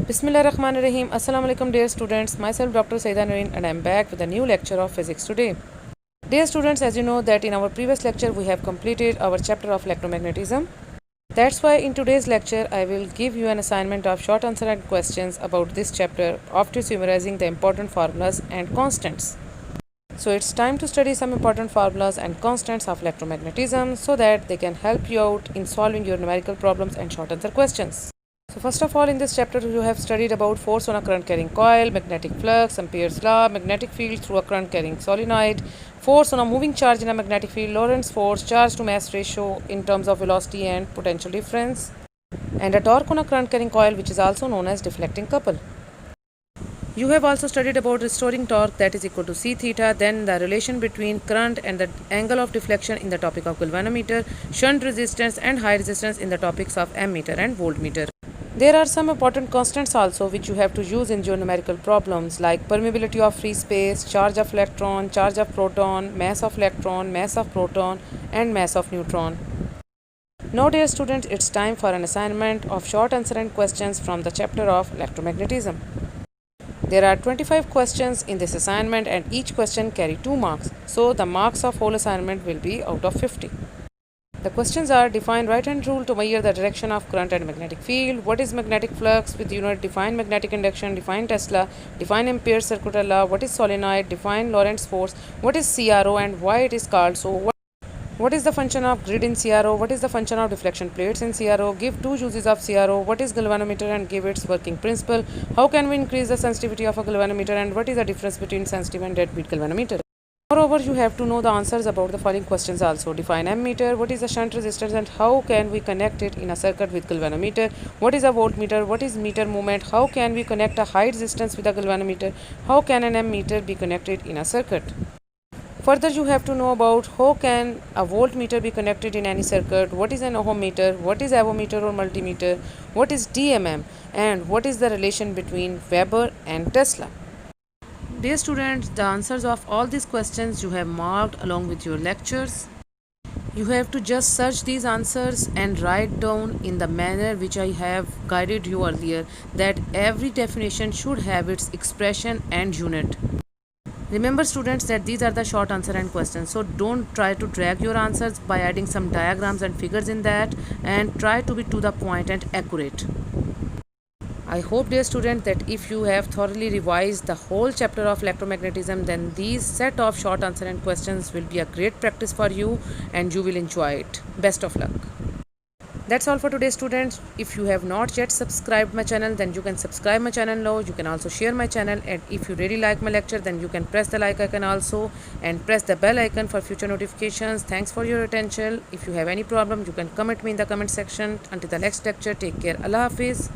Bismillahirrahmanirrahim. Assalamu alaikum dear students. Myself Dr. Saida Nareen and I am back with a new lecture of physics today. Dear students, as you know that in our previous lecture we have completed our chapter of electromagnetism. That's why in today's lecture I will give you an assignment of short answer and questions about this chapter after summarizing the important formulas and constants. So it's time to study some important formulas and constants of electromagnetism so that they can help you out in solving your numerical problems and short answer questions. So first of all, in this chapter you have studied about force on a current carrying coil, magnetic flux, Ampere's law, magnetic field through a current carrying solenoid, force on a moving charge in a magnetic field, Lorentz force, charge to mass ratio in terms of velocity and potential difference, and a torque on a current carrying coil, which is also known as deflecting couple. You have also studied about restoring torque, that is equal to c theta, then the relation between current and the angle of deflection in the topic of galvanometer, shunt resistance and high resistance in the topics of ammeter and voltmeter. There are some important constants also which you have to use in your numerical problems, like permeability of free space, charge of electron, charge of proton, mass of electron, mass of proton, and mass of neutron. Now dear students, it's time for an assignment of short answer and questions from the chapter of electromagnetism. There are 25 questions in this assignment and each question carry 2 marks. So the marks of whole assignment will be out of 50. The questions are: define right hand rule to measure the direction of current and magnetic field. What is magnetic flux with unit? Define magnetic induction. Define Tesla. Define Ampere's circular law. What is solenoid? Define Lorentz force. What is CRO and why it is called so? What is the function of grid in CRO? What is the function of deflection plates in CRO? Give 2 uses of CRO. What is galvanometer and give its working principle? How can we increase the sensitivity of a galvanometer and what is the difference between sensitive and deadbeat galvanometer? Moreover, you have to know the answers about the following questions also. Define ammeter. What is a shunt resistance and how can we connect it in a circuit with galvanometer? What is a voltmeter? What is meter movement? How can we connect a high resistance with a galvanometer? How can an ammeter be connected in a circuit? Further, you have to know about how can a voltmeter be connected in any circuit, what is an ohm meter, what is avometer or multimeter, what is DMM, and what is the relation between Weber and Tesla. Dear students, the answers of all these questions you have marked along with your lectures. You have to just search these answers and write down in the manner which I have guided you earlier, that every definition should have its expression and unit. Remember students that these are the short answer and questions, so don't try to drag your answers by adding some diagrams and figures in that, and try to be to the point and accurate. I hope dear student that if you have thoroughly revised the whole chapter of electromagnetism, then these set of short answer and questions will be a great practice for you and you will enjoy it. Best of luck. That's all for today students. If you have not yet subscribed my channel, then you can subscribe my channel now. You can also share my channel, and if you really like my lecture, then you can press the like icon also and press the bell icon for future notifications. Thanks for your attention. If you have any problem, you can comment me in the comment section. Until the next lecture, take care. Allah Hafiz.